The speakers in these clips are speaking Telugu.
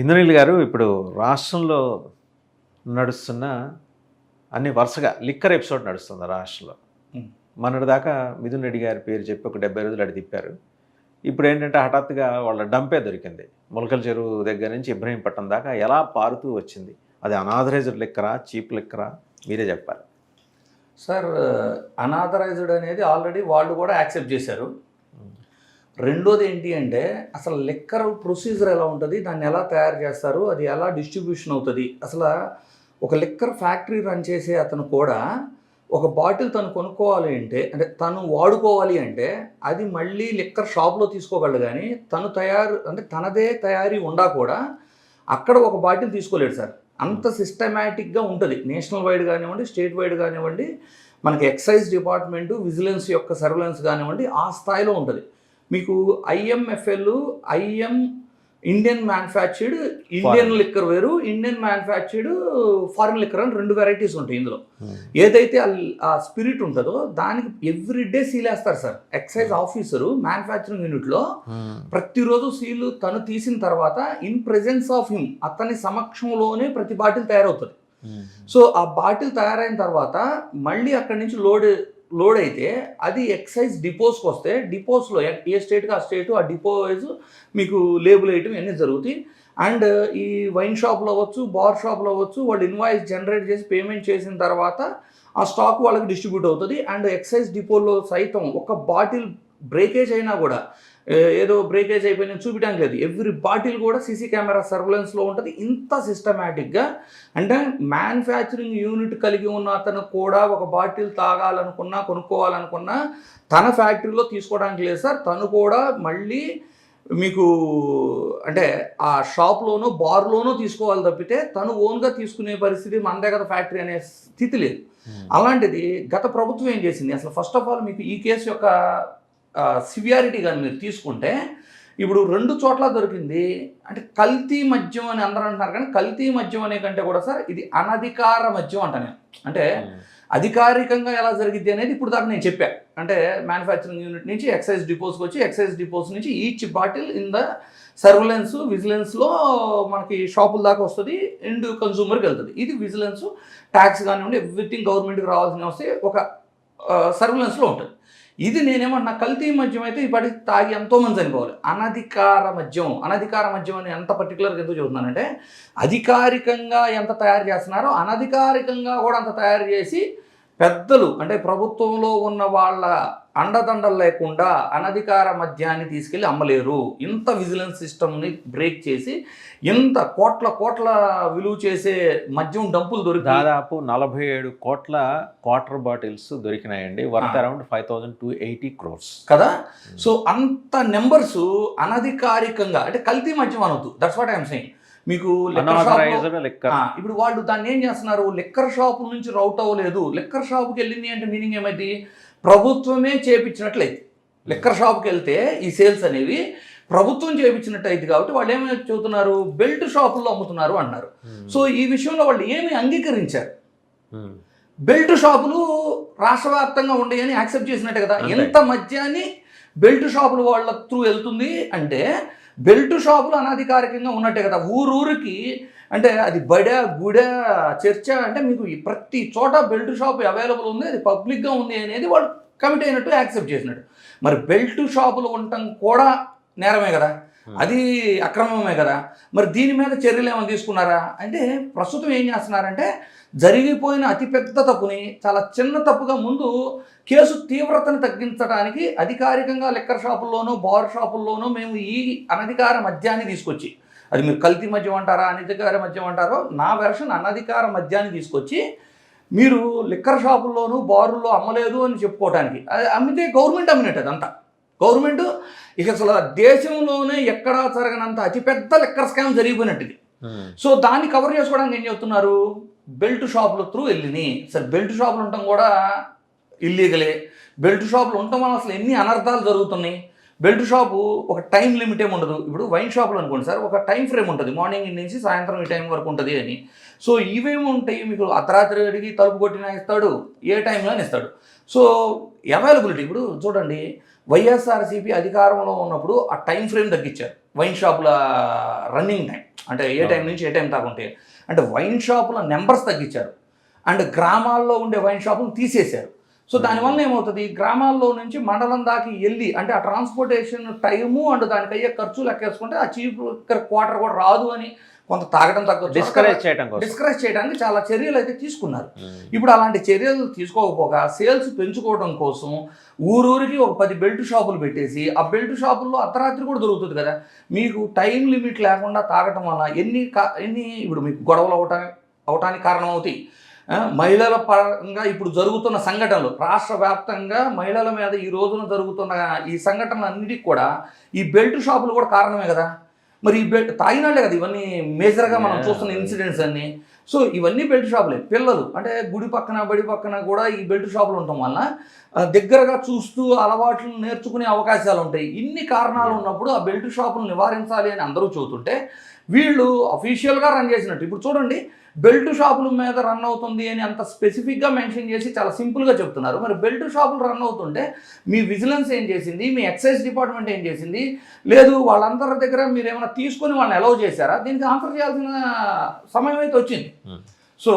ఇంద్రనీల్ గారు, ఇప్పుడు రాష్ట్రంలో నడుస్తున్న అన్ని వరుసగా లిక్కర్ ఎపిసోడ్ నడుస్తుంది రాష్ట్రంలో. హ్మ్. మొన్నటిదాకా మిథున్ రెడ్డి గారి పేరు చెప్పి ఒక 70 రోజులు అటు తిప్పారు. ఇప్పుడు ఏంటంటే హఠాత్తుగా వాళ్ళ డంపే దొరికింది. ములకల చెరువు దగ్గర నుంచి ఇబ్రహీంపట్నం దాకా ఎలా పారుతూ వచ్చింది? అది అనాథరైజ్డ్ లిక్కరా, చీప్ లిక్కరా? మీరే చెప్పాలి. సార్, అనాథరైజ్డ్ అనేది ఆల్రెడీ వాళ్ళు కూడా యాక్సెప్ట్ చేశారు. రెండోది ఏంటి అంటే అసలు లిక్కర్ ప్రొసీజర్ ఎలా ఉంటుంది, దాన్ని ఎలా తయారు చేస్తారు, అది ఎలా డిస్ట్రిబ్యూషన్ అవుతుంది, అసలు ఒక లిక్కర్ ఫ్యాక్టరీ రన్ చేసే అతను కూడా ఒక బాటిల్ తను కొనుక్కోవాలి అంటే తను వాడుకోవాలి అంటే అది మళ్ళీ లిక్కర్ షాప్లో తీసుకోగలడు. కానీ తను తనదే తయారీ ఉండా కూడా అక్కడ ఒక బాటిల్ తీసుకోలేడు సార్. అంత సిస్టమేటిక్గా ఉంటుంది. నేషనల్ వైడ్ కానివ్వండి, స్టేట్ వైడ్ కానివ్వండి, మనకి ఎక్సైజ్ డిపార్ట్మెంటు, విజిలెన్స్ యొక్క సర్వేలెన్స్ కానివ్వండి, ఆ స్థాయిలో ఉంటుంది. మీకు IMFL, Indian manufactured Indian liquor వేరు, ఇండియన్ మ్యానుఫ్యాక్చర్డ్ ఫారిన్ లిక్కర్ అని 2 వెరైటీస్ ఉంటాయి ఇందులో. ఏదైతే ఆ స్పిరిట్ ఉంటుందో దానికి ఎవ్రీడే సీల్ వేస్తారు సార్. ఎక్సైజ్ ఆఫీసరు మ్యానుఫ్యాక్చరింగ్ యూనిట్లో ప్రతిరోజు సీలు తను తీసిన తర్వాత ఇన్ ప్రెజెన్స్ ఆఫ్ హిమ్, అతని సమక్షంలోనే ప్రతి బాటిల్ తయారవుతుంది. సో ఆ బాటిల్ తయారైన తర్వాత మళ్ళీ అక్కడి నుంచి లోడ్ అయితే అది ఎక్సైజ్ డిపోస్కి వస్తే, డిపోస్లో ఏ స్టేట్కి ఆ స్టేటు ఆ డిపో వైజ్ మీకు లేబుల్ వేయటం ఇవన్నీ జరుగుతాయి. అండ్ ఈ వైన్ షాప్లో అవ్వచ్చు, బార్ షాప్లో అవ్వచ్చు, వాళ్ళు ఇన్వాయిస్ జనరేట్ చేసి పేమెంట్ చేసిన తర్వాత ఆ స్టాక్ వాళ్ళకి డిస్ట్రిబ్యూట్ అవుతుంది. అండ్ ఎక్సైజ్ డిపోలో సైతం ఒక బాటిల్ బ్రేకేజ్ అయినా కూడా, ఏదో బ్రేకేజ్ అయిపోయినా చూపించడానికి లేదు, ఎవ్రీ బాటిల్ కూడా సీసీ కెమెరా సర్వేలెన్స్లో ఉంటుంది. ఇంత సిస్టమేటిక్గా అంటే మ్యానుఫ్యాక్చరింగ్ యూనిట్ కలిగి ఉన్న అతను కూడా ఒక బాటిల్ తాగాలనుకున్నా, కొనుక్కోవాలనుకున్నా తన ఫ్యాక్టరీలో తీసుకోవడానికి లేదు సార్. తను కూడా మళ్ళీ మీకు అంటే ఆ షాప్లోనో బార్లోనో తీసుకోవాలి తప్పితే తను ఓన్గా తీసుకునే పరిస్థితి మన దగ్గర ఫ్యాక్టరీ అనే స్థితి లేదు. అలాంటిది గత ప్రభుత్వం ఏం చేసింది, అసలు ఫస్ట్ ఆఫ్ ఆల్ మీకు ఈ కేసు యొక్క సివియారిటీ కానీ మీరు తీసుకుంటే, ఇప్పుడు 2 చోట్ల దొరికింది. అంటే కల్తీ మద్యం అని అందరూ అంటున్నారు, కానీ కల్తీ మద్యం అనే కంటే కూడా సార్ ఇది అనధికార మద్యం అంట. నేను అంటే అధికారికంగా ఎలా జరిగిద్ది అనేది ఇప్పుడు దాకా నేను చెప్పాను. అంటే మ్యానుఫ్యాక్చరింగ్ యూనిట్ నుంచి ఎక్సైజ్ డిపోస్కి వచ్చి, ఎక్సైజ్ డిపోస్ నుంచి each bottle in the surveillance విజిలెన్స్లో మనకి షాపుల దాకా వస్తుంది, ఎండ్ కన్సూమర్కి వెళ్తుంది. ఇది విజిలెన్స్, ట్యాక్స్ కానివ్వండి, ఎవ్రీథింగ్ గవర్నమెంట్కి రావాల్సిన వస్తే ఒక సర్వేలెన్స్లో ఉంటుంది. ఇది నేనేమన్నా కల్తీ మద్యం అయితే ఇప్పటి తాగి ఎంతోమంది చనిపోవాలి. అనధికార మద్యం అని ఎంత పర్టికులర్గా ఎందుకు చెబుతున్నానంటే, అధికారికంగా ఎంత తయారు చేస్తున్నారో అనధికారికంగా కూడా అంత తయారు చేసి పెద్దలు అంటే ప్రభుత్వంలో ఉన్న వాళ్ళ అండదండలు లేకుండా అనధికార మద్యాన్ని తీసుకెళ్ళి అమ్మలేరు. ఇంత విజిలెన్స్ సిస్టమ్ని బ్రేక్ చేసి ఇంత కోట్ల విలువ చేసే మద్యం డంపులు దొరికి దాదాపు 47 కోట్ల క్వార్టర్ బాటిల్స్ దొరికినాయండి. వర్త్ అరౌండ్ 5,280 crores కదా. సో అంత నెంబర్స్ అనధికారికంగా, అంటే కల్తీ మద్యం అనొద్దు, దట్స్ వాట్ ఐఎమ్ సెయింగ్. మీకు ఇప్పుడు వాళ్ళు దాన్ని ఏం చేస్తున్నారు, లిక్కర్ షాపు నుంచి రౌట్ అవ్వలేదు, లిక్కర్ షాపుకి వెళ్ళింది అంటే మీనింగ్ ఏమైంది, ప్రభుత్వమే చేపించినట్లయితే. లిక్కర్ షాప్కి వెళ్తే ఈ సేల్స్ అనేవి ప్రభుత్వం చేయించినట్టు అయితే కాబట్టి వాళ్ళు ఏమైనా చెబుతున్నారు, బెల్ట్ షాపుల్లో అమ్ముతున్నారు అన్నారు. సో ఈ విషయంలో వాళ్ళు ఏమి అంగీకరించారు, బెల్ట్ షాపులు రాష్ట్ర వ్యాప్తంగా ఉండేయని యాక్సెప్ట్ చేసినట్టే కదా. ఎంత మద్యాన్ని బెల్ట్ షాపులు వాళ్ళ త్రూ వెళ్తుంది అంటే బెల్ట్ షాపులు అనధికారికంగా ఉన్నట్టే కదా. ఊరూరికి అంటే అది బడా గుడా చర్చ అంటే మీకు ప్రతి చోట బెల్ట్ షాప్ అవైలబుల్ ఉంది, అది పబ్లిక్గా ఉంది అనేది వాళ్ళు కమిట్ అయినట్టు యాక్సెప్ట్ చేసినట్టు. మరి బెల్ట్ షాపులు ఉండటం కూడా నేరమే కదా, అది అక్రమమే కదా. మరి దీని మీద చర్యలు ఏమైనా తీసుకున్నారా అంటే, ప్రస్తుతం ఏం చేస్తున్నారంటే జరిగిపోయిన అతిపెద్ద తప్పుని చాలా చిన్న తప్పుగా ముందు కేసు తీవ్రతను తగ్గించడానికి అధికారికంగా లిక్కర్ షాపుల్లోనూ బార్ షాపుల్లోనూ మేము ఈ అనధికార మద్యాన్ని తీసుకొచ్చి, అది మీరు కల్తీ మద్యం అంటారా అనధికార మద్యం అంటారో, నా వెర్షన్ అనధికార మద్యాన్ని తీసుకొచ్చి మీరు లిక్కర్ షాపుల్లోనూ బారుల్లో అమ్మలేదు అని చెప్పుకోవడానికి, అది అమ్మితే గవర్నమెంట్ అమ్మినట్టు. అదంతా గవర్నమెంట్ ఇక అసలు దేశంలోనే ఎక్కడా జరగనంత అతిపెద్ద లిక్కర్ స్కామ్ జరిగిపోయినట్టు. సో దాన్ని కవర్ చేసుకోవడానికి ఏం చెప్తున్నారు, బెల్ట్ షాపుల త్రూ వెళ్ళినాయి. సరే, బెల్ట్ షాపులు ఉండటం కూడా ఇల్లీగలే. బెల్ట్ షాపులు ఉండటం వల్ల అసలు ఎన్ని అనర్థాలు జరుగుతున్నాయి. బెల్ట్ షాపు ఒక టైం లిమిట్ ఏమి ఉండదు. ఇప్పుడు వైన్ షాపులు అనుకోండి సార్, ఒక టైం ఫ్రేమ్ ఉంటుంది, మార్నింగ్ నుంచి సాయంత్రం ఈ టైం వరకు ఉంటుంది అని. సో ఇవేమి ఉంటాయి, మీకు అర్ధరాత్రి అడిగి తలుపు కొట్టినా ఇస్తాడు, ఏ టైంలో ఇస్తాడు. సో అవైలబిలిటీ ఇప్పుడు చూడండి, వైఎస్ఆర్సీపీ అధికారంలో ఉన్నప్పుడు ఆ టైం ఫ్రేమ్ తగ్గించారు వైన్ షాపుల రన్నింగ్ టైం, అంటే ఏ టైం నుంచి ఏ టైం దాకా ఉంటాయి, అంటే వైన్ షాపుల నెంబర్స్ తగ్గించారు అండ్ గ్రామాల్లో ఉండే వైన్ షాపులను తీసేశారు. సో దానివల్ల ఏమవుతుంది, గ్రామాల్లో నుంచి మండలం దాకా వెళ్ళి అంటే ఆ ట్రాన్స్పోర్టేషన్ టైము అండ్ దానికి అయ్యే ఖర్చు లెక్కేసుకుంటే ఆ చీప్ క్వార్టర్ కూడా రాదు అని కొంత తాగడం తగ్గదు, డిస్కరేజ్ చేయడానికి చాలా చర్యలు అయితే తీసుకున్నారు. ఇప్పుడు అలాంటి చర్యలు తీసుకోకపోగా సేల్స్ పెంచుకోవడం కోసం ఊరూరికి ఒక 10 బెల్ట్ షాపులు పెట్టేసి ఆ బెల్ట్ షాపుల్లో అర్ధరాత్రి కూడా దొరుకుతుంది కదా, మీకు టైం లిమిట్ లేకుండా తాగటం వల్ల ఎన్ని ఇప్పుడు మీకు గొడవలు అవటానికి కారణమవుతాయి. మహిళల పరంగా ఇప్పుడు జరుగుతున్న సంఘటనలు రాష్ట్ర వ్యాప్తంగా మహిళల మీద ఈ రోజున జరుగుతున్న ఈ సంఘటనలన్నిటికీ కూడా ఈ బెల్ట్ షాపులు కూడా కారణమే కదా. మరి ఈ బెల్ట్ తాగినాళ్లే కదా ఇవన్నీ మేజర్గా మనం చూస్తున్న ఇన్సిడెంట్స్ అన్నీ. సో ఇవన్నీ బెల్ట్ షాపులే. పిల్లలు అంటే గుడి పక్కన బడి పక్కన కూడా ఈ బెల్ట్ షాపులు ఉండటం వల్ల దగ్గరగా చూస్తూ అలవాట్లు నేర్చుకునే అవకాశాలు ఉంటాయి. ఇన్ని కారణాలు ఉన్నప్పుడు ఆ బెల్ట్ షాపులు నివారించాలి అని అందరూ చూస్తుంటే వీళ్ళు అఫీషియల్గా రన్ చేసినట్టు ఇప్పుడు చూడండి, బెల్ట్ షాపుల మీద రన్ అవుతుంది అని అంత స్పెసిఫిక్గా మెన్షన్ చేసి చాలా సింపుల్గా చెప్తున్నారు. మరి బెల్ట్ షాపులు రన్ అవుతుంటే మీ విజిలెన్స్ ఏం చేసింది, మీ ఎక్సైజ్ డిపార్ట్మెంట్ ఏం చేసింది, లేదు వాళ్ళందరి దగ్గర మీరు ఏమైనా తీసుకొని వాళ్ళని అలౌ చేశారా, దీనికి ఆన్సర్ చేయాల్సిన సమయం అయితే వచ్చింది. సో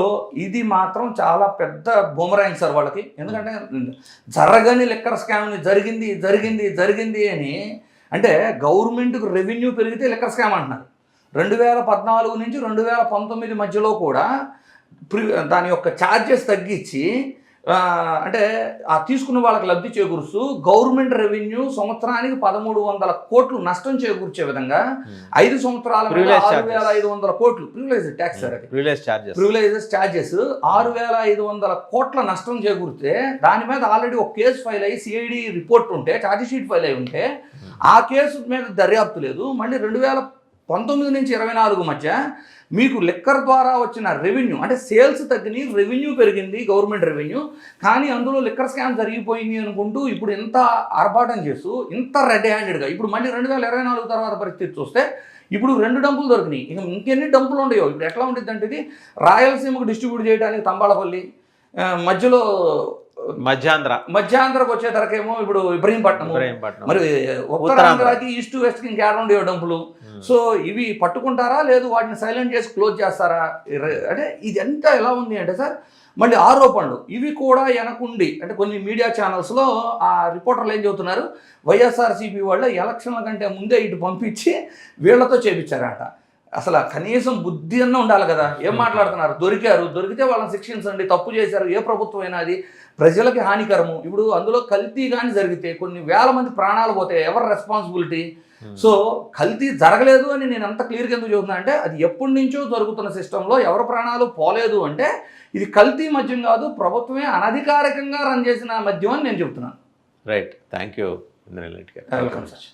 ఇది మాత్రం చాలా పెద్ద బూమరాంగ్ సార్ వాళ్ళకి. ఎందుకంటే జరగని లిక్కర్ స్కామ్ జరిగింది అని అంటే గవర్నమెంట్కి రెవెన్యూ పెరిగితే లిక్కర్ స్కామ్ అంటున్నారు. 2014 నుంచి 2019 మధ్యలో కూడా దాని యొక్క ఛార్జెస్ తగ్గించి అంటే ఆ తీసుకున్న వాళ్ళకి లబ్ధి చేకూరుస్తూ గవర్నమెంట్ రెవెన్యూ సంవత్సరానికి 1300 కోట్లు నష్టం చేకూర్చే విధంగా 5 సంవత్సరాల 6500 కోట్లు ప్రివిలేజ్ ట్యాక్స్, ప్రివిలేజెస్ ఛార్జెస్ 6500 కోట్ల నష్టం చేకూరితే దాని మీద ఆల్రెడీ ఒక కేసు ఫైల్ అయ్యి సిఐడి రిపోర్ట్ ఉంటే ఛార్జ్ షీట్ ఫైల్ అయి ఉంటే ఆ కేసు మీద దర్యాప్తు లేదు. మళ్ళీ 2019 నుంచి 24 మధ్య మీకు లిక్కర్ ద్వారా వచ్చిన రెవెన్యూ అంటే సేల్స్ తగ్గినాయి, రెవెన్యూ పెరిగింది గవర్నమెంట్ రెవెన్యూ, కానీ అందులో లిక్కర్ స్కామ్ జరిగిపోయింది అనుకుంటూ ఇప్పుడు ఇంత ఆర్భాటం చేస్తూ ఇంత రెడ్ హ్యాండెడ్గా ఇప్పుడు మళ్ళీ 2024 తర్వాత పరిస్థితి చూస్తే ఇప్పుడు 2 డంపులు దొరికినాయి. ఇక ఇంకెన్ని డంపులు ఉండయో. ఇప్పుడు ఎట్లా ఉంటుంది అంటే ఇది రాయలసీమకు డిస్ట్రిబ్యూట్ చేయడానికి తంబాలపల్లి, మధ్యలో మధ్యాంధ్రకు వచ్చే ధరకేమో ఇప్పుడు ఇబ్రహీంపట్నం, మరి ఉత్తరాంధ్రకి ఈస్ట్ వెస్ట్కి ఇంకేడ ఉండేవో డంపులు. సో ఇవి పట్టుకుంటారా లేదు వాటిని సైలెంట్ చేసి క్లోజ్ చేస్తారా అంటే ఇది ఎంత ఎలా ఉంది అంటే సార్ మళ్ళీ ఆరోపణలు ఇవి కూడా వెనకుండి అంటే కొన్ని మీడియా ఛానల్స్లో ఆ రిపోర్టర్లు ఏం చెబుతున్నారు, వైఎస్ఆర్సీపీ వాళ్ళు ఎలక్షన్ల కంటే ముందే ఇటు పంపించి వీళ్లతో చేపించారట. అసలు కనీసం బుద్ధి అన్న ఉండాలి కదా, ఏం మాట్లాడుతున్నారు, దొరికితే వాళ్ళని శిక్షించండి, తప్పు చేశారు ఏ ప్రభుత్వం అయినా అది ప్రజలకి హానికరము. ఇప్పుడు అందులో కల్తీ కానీ జరిగితే కొన్ని వేల మంది ప్రాణాలు పోతే ఎవరు రెస్పాన్సిబిలిటీ? సో కల్తీ జరగలేదు అని నేను అంత క్లియర్గా ఎందుకు చెబుతున్నా అంటే అది ఎప్పటి నుంచో జరుగుతున్న సిస్టంలో ఎవరి ప్రాణాలు పోలేదు అంటే ఇది కల్తీ మద్యం కాదు, ప్రభుత్వమే అనధికారికంగా రన్ చేసిన మద్యం అని నేను చెబుతున్నాను. Right, thank you. Welcome sir.